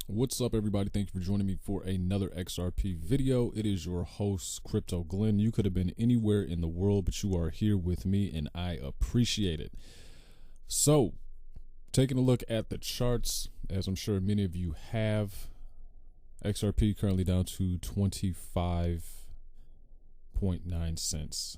What's up, everybody? Thank you for joining me for another XRP video. It is your host, Crypto Glenn. You could have been anywhere in the world, but you are here with me, and I appreciate it. So, taking a look at the charts, as I'm sure many of you have, XRP currently down to 25.9 cents.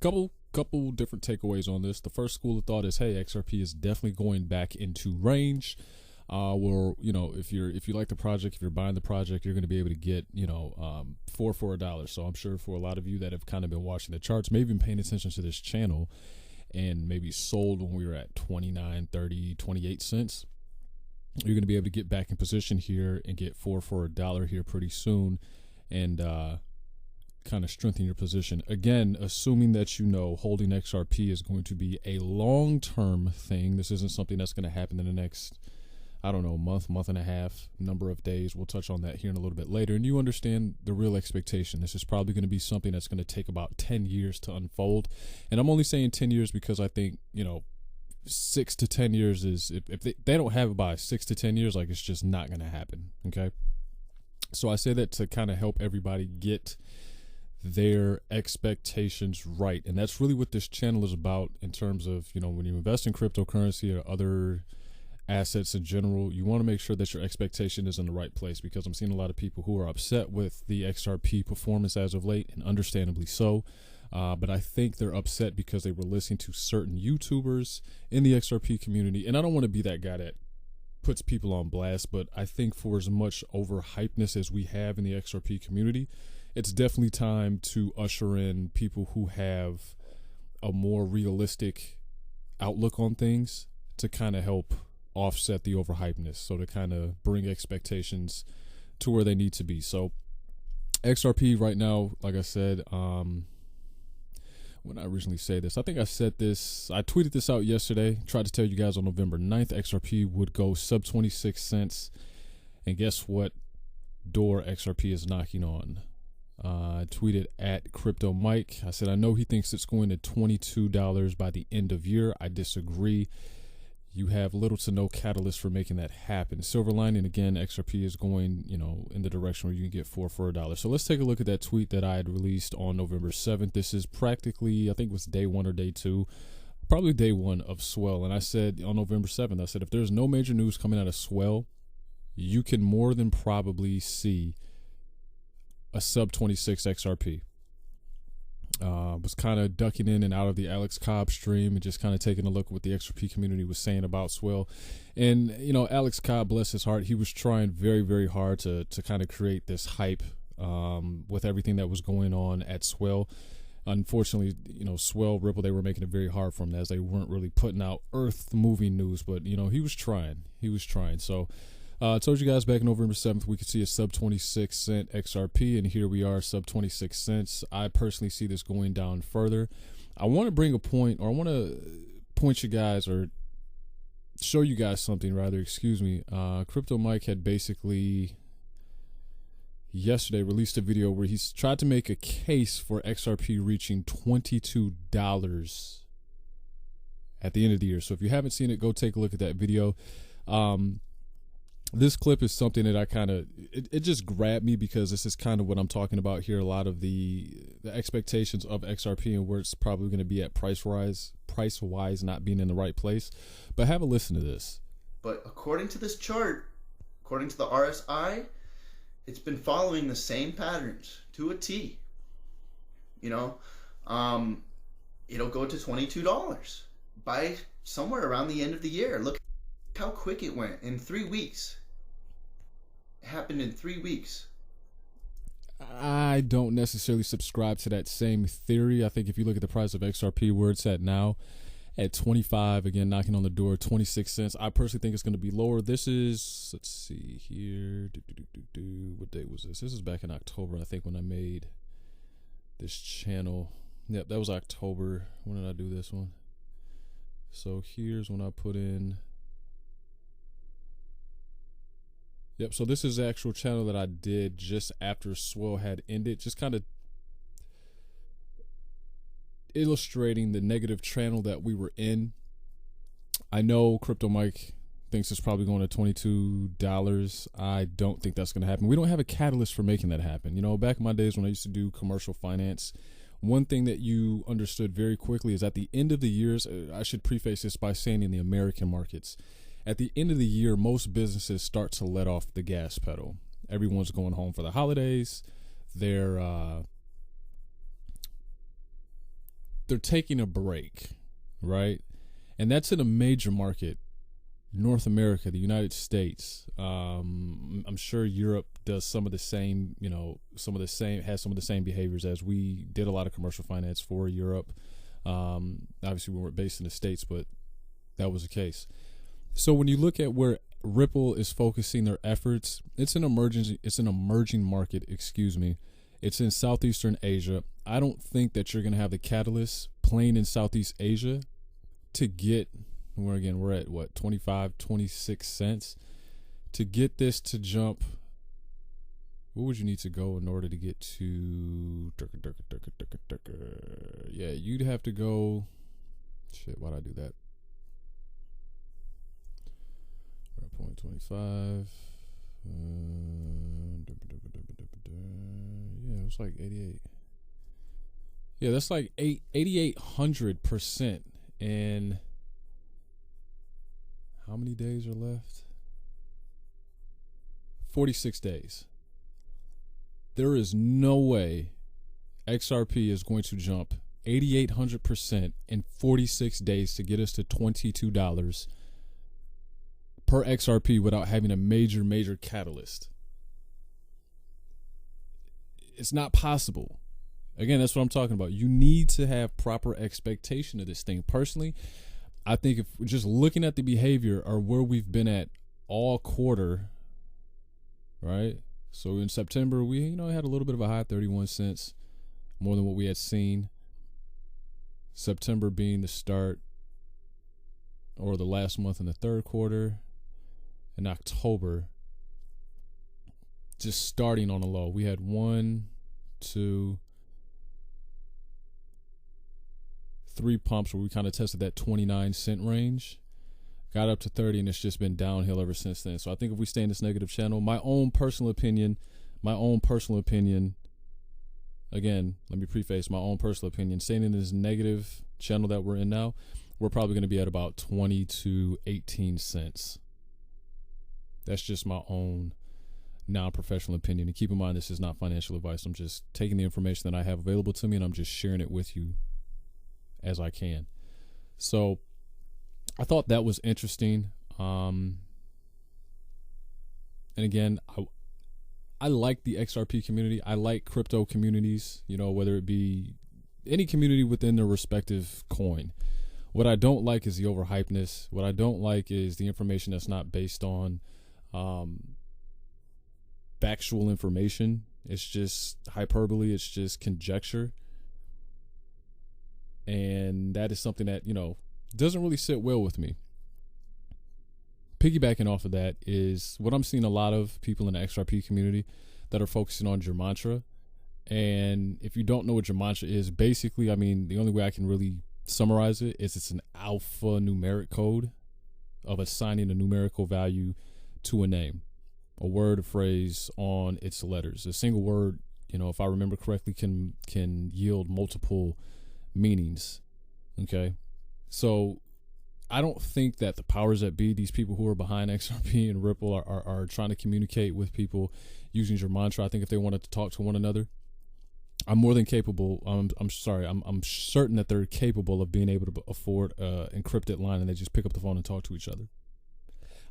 Couple different takeaways on this. The first school of thought is, hey, XRP is definitely going back into range. Where, if you like the project, if you're buying the project, you're going to be able to get, four for $1. So I'm sure for a lot of you that have kind of been watching the charts, maybe been paying attention to this channel and maybe sold when we were at 29, 30, 28 cents, you're going to be able to get back in position here and get four for $1 here pretty soon and, kind of strengthen your position. Again, assuming that holding XRP is going to be a long-term thing. This isn't something that's going to happen in the next, month and a half, number of days. We'll touch on that here in a little bit later. And you understand the real expectation. This is probably going to be something that's going to take about 10 years to unfold. And I'm only saying 10 years because I think, 6 to 10 years is, if they don't have it by 6 to 10 years, like, it's just not going to happen. Okay. So I say that to kind of help everybody get their expectations right. And that's really what this channel is about in terms of, when you invest in cryptocurrency or other assets in general, you want to make sure that your expectation is in the right place, because I'm seeing a lot of people who are upset with the XRP performance as of late, and understandably so. But I think they're upset because they were listening to certain YouTubers in the XRP community. And I don't want to be that guy that puts people on blast, but I think for as much overhypeness as we have in the XRP community, it's definitely time to usher in people who have a more realistic outlook on things to kind of help offset the overhypeness, so to kind of bring expectations to where they need to be. So XRP right now, like I said, when I originally say this, I think I tweeted this out yesterday, tried to tell you guys on November 9th, XRP would go sub 26 cents. And guess what door XRP is knocking on? I tweeted at Crypto Mike. I said, I know he thinks it's going to $22 by the end of year. I disagree. You have little to no catalyst for making that happen. Silver lining, again, XRP is going, in the direction where you can get four for $1. So let's take a look at that tweet that I had released on November 7th. This is practically, I think it was day one or day two, probably day one of Swell. And I said on November 7th, I said, if there's no major news coming out of Swell, you can more than probably see a sub 26 XRP. Was kind of ducking in and out of the Alex Cobb stream and just kind of taking a look at what the XRP community was saying about Swell. And, Alex Cobb, bless his heart, he was trying very, very hard to kind of create this hype with everything that was going on at Swell. Unfortunately, Swell, Ripple, they were making it very hard for him as they weren't really putting out earth-moving news. But, he was trying. So I told you guys back in November 7th we could see a sub 26 cent XRP, and here we are, sub 26 cents. I personally see this going down further. I want to bring a point, or I want to point you guys, or show you guys something rather, excuse me. Crypto Mike had basically yesterday released a video where he's tried to make a case for XRP reaching $22 at the end of the year. So if you haven't seen it, go take a look at that video. This clip is something that I it just grabbed me, because this is kind of what I'm talking about here. A lot of the expectations of XRP and where it's probably going to be at price-wise not being in the right place. But have a listen to this. But according to this chart, according to the RSI, it's been following the same patterns to a T. It'll go to $22 by somewhere around the end of the year. Look how quick it went in 3 weeks. It happened in 3 weeks. I don't necessarily subscribe to that same theory. I think if you look at the price of XRP, where it's at now, at 25, again, knocking on the door, 26 cents. I personally think it's going to be lower. This is, let's see here. What date was this? This is back in October, I think, when I made this channel. Yep, that was October. When did I do this one? So here's when I put in. Yep, so this is the actual channel that I did just after Swell had ended, just kind of illustrating the negative channel that we were in. I know Crypto Mike thinks it's probably going to $22. I don't think that's going to happen. We don't have a catalyst for making that happen. You know, back in my days when I used to do commercial finance, one thing that you understood very quickly is at the end of the years, I should preface this by saying in the American markets, at the end of the year, most businesses start to let off the gas pedal. Everyone's going home for the holidays. They're taking a break, right? And that's in a major market, North America, the United States. I'm sure Europe does some of the same, has some of the same behaviors as we did. A lot of commercial finance for Europe. Obviously, we weren't based in the States, but that was the case. So when you look at where Ripple is focusing their efforts, it's an emerging market, It's in Southeastern Asia. I don't think that you're going to have the catalyst playing in Southeast Asia to get, we're at what, 25, 26 cents to get this to jump. What would you need to go in order to get to yeah, you'd have to go, why'd I do that? 0.25. Yeah, it was like 88. Yeah, that's like 8,800%. And how many days are left? 46 days. There is no way XRP is going to jump 8,800% in 46 days to get us to $22 per XRP without having a major catalyst. It's not possible. Again, that's what I'm talking about. You need to have proper expectation of this thing. Personally, I think if we're just looking at the behavior or where we've been at all quarter, right? So in September, we had a little bit of a high, 31 cents, more than what we had seen. September being the start or the last month in the third quarter. In October, just starting on a low. We had 1, 2, 3 pumps where we kind of tested that 29 cent range, got up to 30, and it's just been downhill ever since then. So I think if we stay in this negative channel, my own personal opinion, again, let me preface my own personal opinion, staying in this negative channel that we're in now, we're probably going to be at about 20 to 18 cents. That's just my own non-professional opinion. And keep in mind, this is not financial advice. I'm just taking the information that I have available to me, and I'm just sharing it with you as I can. So I thought that was interesting. And again, I like the XRP community. I like crypto communities, whether it be any community within their respective coin. What I don't like is the overhypeness. What I don't like is the information that's not based on factual information. It's just hyperbole. It's just conjecture. And that is something that, doesn't really sit well with me. Piggybacking off of that is what I'm seeing a lot of people in the XRP community that are focusing on Gematria. And if you don't know what Gematria is, basically, the only way I can really summarize it is it's an alphanumeric code of assigning a numerical value to a name, a word, a phrase on its letters. A single word, if I remember correctly, can yield multiple meanings. Okay, so I don't think that the powers that be, these people who are behind XRP and Ripple, are trying to communicate with people using Gematria. I think if they wanted to talk to one another, I'm more than capable. I'm certain that they're capable of being able to afford an encrypted line, and they just pick up the phone and talk to each other.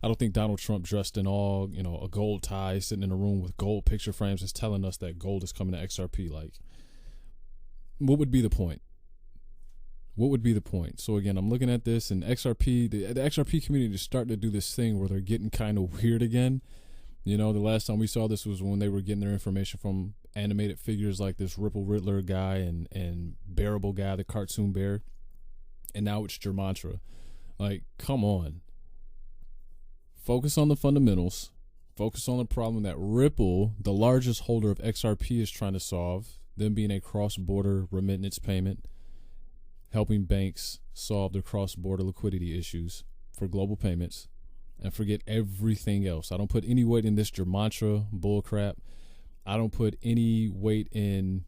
I don't think Donald Trump dressed in all, a gold tie, sitting in a room with gold picture frames is telling us that gold is coming to XRP. Like, what would be the point? What would be the point? So again, I'm looking at this, and XRP, the XRP community is starting to do this thing where they're getting kind of weird again. The last time we saw this was when they were getting their information from animated figures like this Ripple Riddler guy and Bearable guy, the cartoon bear. And now it's Gematria. Like, come on. Focus on the fundamentals. Focus on the problem that Ripple, the largest holder of XRP, is trying to solve, them being a cross-border remittance payment, helping banks solve their cross-border liquidity issues for global payments. and forget everything else. I don't put any weight in this Gematria bullcrap. I don't put any weight in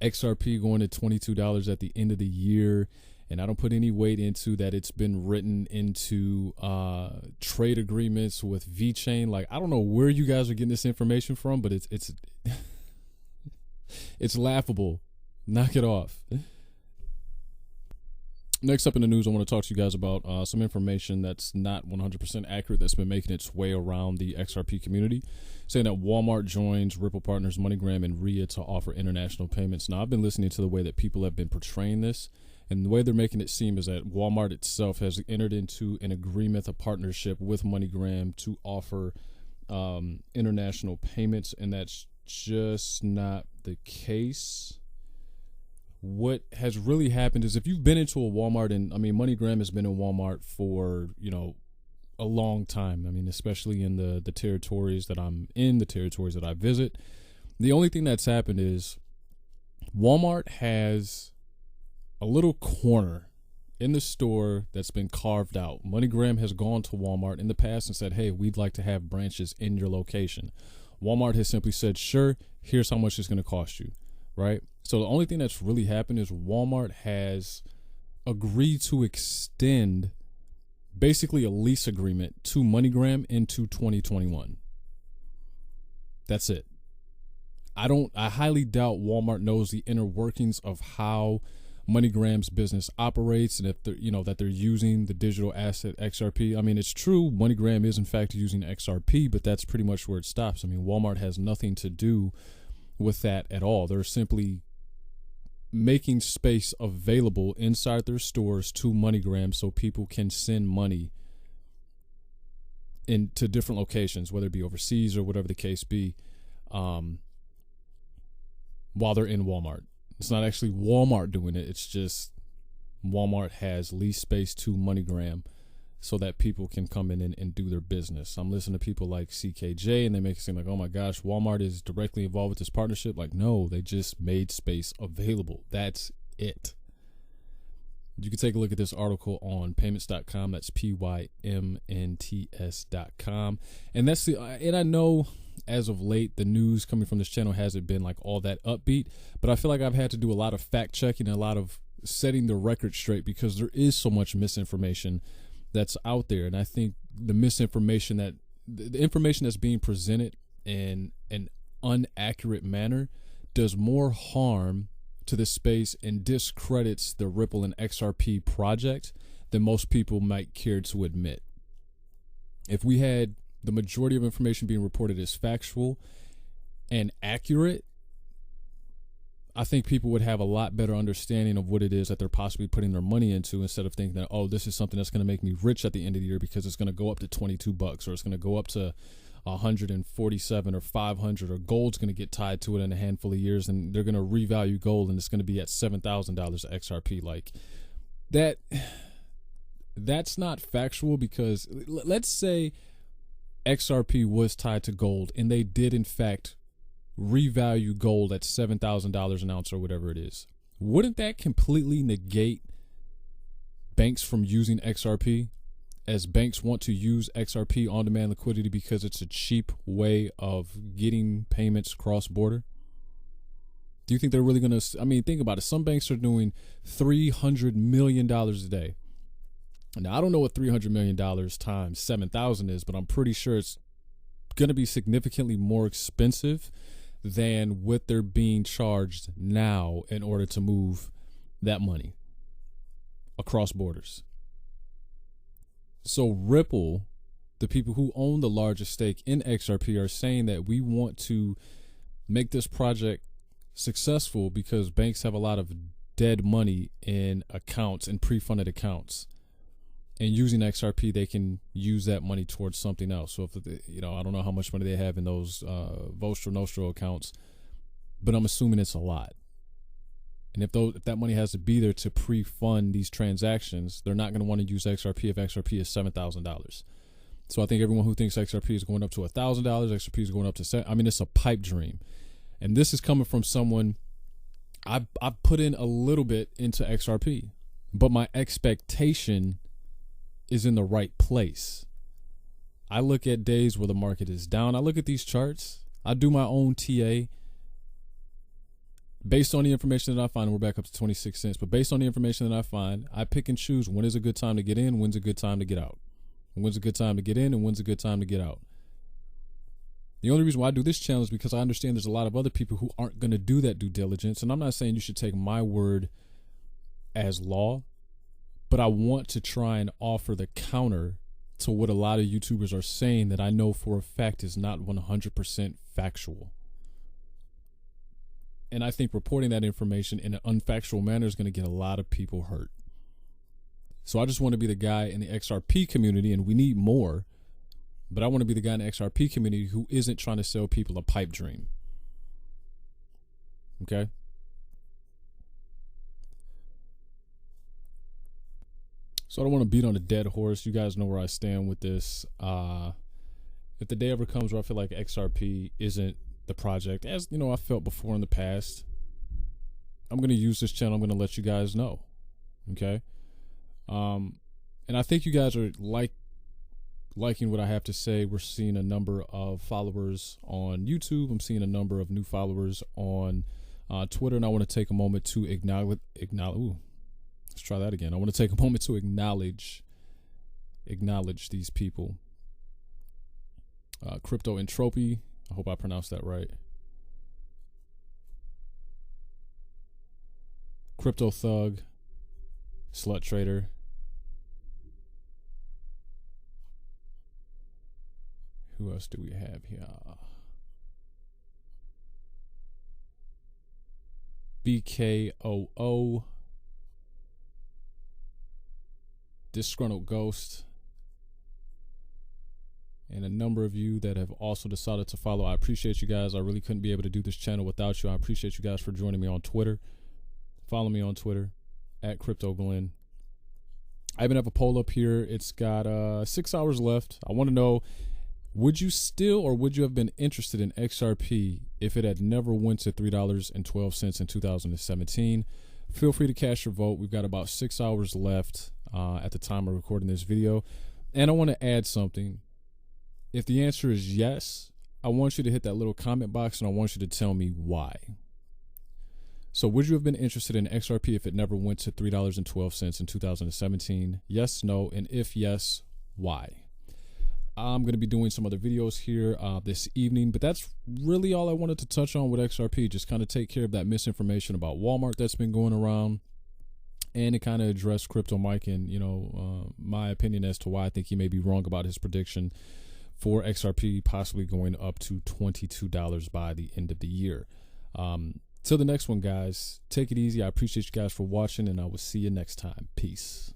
XRP going to $22 at the end of the year. And I don't put any weight into that it's been written into trade agreements with VeChain. Like, I don't know where you guys are getting this information from, but it's it's laughable. Knock it off. Next up in the news, I want to talk to you guys about some information that's not 100% accurate that's been making its way around the XRP community, saying that Walmart joins Ripple partners MoneyGram and RIA to offer international payments. Now, I've been listening to the way that people have been portraying this, and the way they're making it seem is that Walmart itself has entered into an agreement, a partnership with MoneyGram to offer international payments, and that's just not the case. What has really happened is, if you've been into a Walmart, and I mean, MoneyGram has been in Walmart for, a long time. I mean, especially in the territories that I'm in, the territories that I visit. The only thing that's happened is Walmart has a little corner in the store that's been carved out. MoneyGram has gone to Walmart in the past and said, hey, we'd like to have branches in your location. Walmart has simply said, sure, here's how much it's going to cost you, right? So the only thing that's really happened is Walmart has agreed to extend basically a lease agreement to MoneyGram into 2021. That's it. I highly doubt Walmart knows the inner workings of how MoneyGram's business operates, and if they're, that they're using the digital asset XRP. I mean, it's true, MoneyGram is in fact using XRP, but that's pretty much where it stops. I mean, Walmart has nothing to do with that at all. They're simply making space available inside their stores to MoneyGram so people can send money into different locations, whether it be overseas or whatever the case be, while they're in Walmart. It's not actually Walmart doing it. It's just Walmart has leased space to MoneyGram so that people can come in and do their business. I'm listening to people like CKJ, and they make it seem like, oh my gosh, Walmart is directly involved with this partnership. Like, no, they just made space available. That's it. You can take a look at this article on payments.com. That's PYMNTS.com. And and I know as of late, the news coming from this channel hasn't been like all that upbeat, but I feel like I've had to do a lot of fact checking and a lot of setting the record straight, because there is so much misinformation that's out there. And I think the misinformation the information that's being presented in an inaccurate manner does more harm to the space and discredits the Ripple and XRP project than most people might care to admit. If we had the majority of information being reported as factual and accurate, I think people would have a lot better understanding of what it is that they're possibly putting their money into, instead of thinking that, oh, this is something that's going to make me rich at the end of the year because it's going to go up to $22, or it's going to go up to 147 or 500, or gold's going to get tied to it in a handful of years and they're going to revalue gold and it's going to be at $7,000 XRP. Like that's not factual, because let's say XRP was tied to gold and they did in fact revalue gold at $7,000 an ounce or whatever it is. Wouldn't that completely negate banks from using XRP, as banks want to use XRP on-demand liquidity because it's a cheap way of getting payments cross-border? Do you think they're really going to? I mean, think about it. Some banks are doing $300 million a day. Now, I don't know what $300 million times 7,000 is, but I'm pretty sure it's going to be significantly more expensive than what they're being charged now in order to move that money across borders. So Ripple, the people who own the largest stake in XRP, are saying that we want to make this project successful because banks have a lot of dead money in accounts and pre-funded accounts. And using XRP, they can use that money towards something else. So if I don't know how much money they have in those Vostro Nostro accounts, but I'm assuming it's a lot. And if that money has to be there to pre-fund these transactions, they're not going to want to use XRP if XRP is $7,000. So I think everyone who thinks XRP is going up to $1,000, XRP is going up to it's a pipe dream. And this is coming from someone. I've put in a little bit into XRP, but my expectation is in the right place. I look at days where the market is down. I look at these charts. I do my own TA based on the information that I find. We're back up to 26 cents, but based on the information that I find, I pick and choose when is a good time to get in, when's a good time to get out, when's a good time to get in, and when's a good time to get out. The only reason why I do this channel is because I understand there's a lot of other people who aren't going to do that due diligence. And I'm not saying you should take my word as law, but I want to try and offer the counter to what a lot of YouTubers are saying that I know for a fact is not 100% factual. And I think reporting that information in an unfactual manner is going to get a lot of people hurt. So I just want to be the guy in the XRP community, and we need more. But I want to be the guy in the XRP community who isn't trying to sell people a pipe dream. Okay? So I don't want to beat on a dead horse. You guys know where I stand with this. If the day ever comes where I feel like XRP isn't the project, as you know, I felt before in the past, I'm going to use this channel. I'm going to let you guys know. Okay? And I think you guys are liking what I have to say. We're seeing a number of followers on YouTube. I'm seeing a number of new followers on Twitter, and I want to take a moment to acknowledge. Ooh, let's try that again. I want to take a moment to acknowledge these people. Crypto Entropy. I hope I pronounced that right. Crypto Thug. Slut Trader. Who else do we have here? BKOO. Disgruntled Ghost. And a number of you that have also decided to follow. I appreciate you guys. I really couldn't be able to do this channel without you. I appreciate you guys for joining me on Twitter. Follow me on Twitter at CryptoGlenn. I even have a poll up here. It's got 6 hours left. I want to know, would you still or would you have been interested in XRP if it had never went to $3.12 in 2017? Feel free to cast your vote. We've got about 6 hours left at the time of recording this video. And I want to add something. If the answer is yes, I want you to hit that little comment box and I want you to tell me why. So would you have been interested in XRP if it never went to $3.12 in 2017? Yes, no, and if yes, why? I'm going to be doing some other videos here this evening, but that's really all I wanted to touch on with XRP. Just kind of take care of that misinformation about Walmart that's been going around, and to kind of address Crypto Mike and, you know, my opinion as to why I think he may be wrong about his prediction for XRP possibly going up to $22 by the end of the year. Till the next one, guys, take it easy. I appreciate you guys for watching, and I will see you next time. Peace.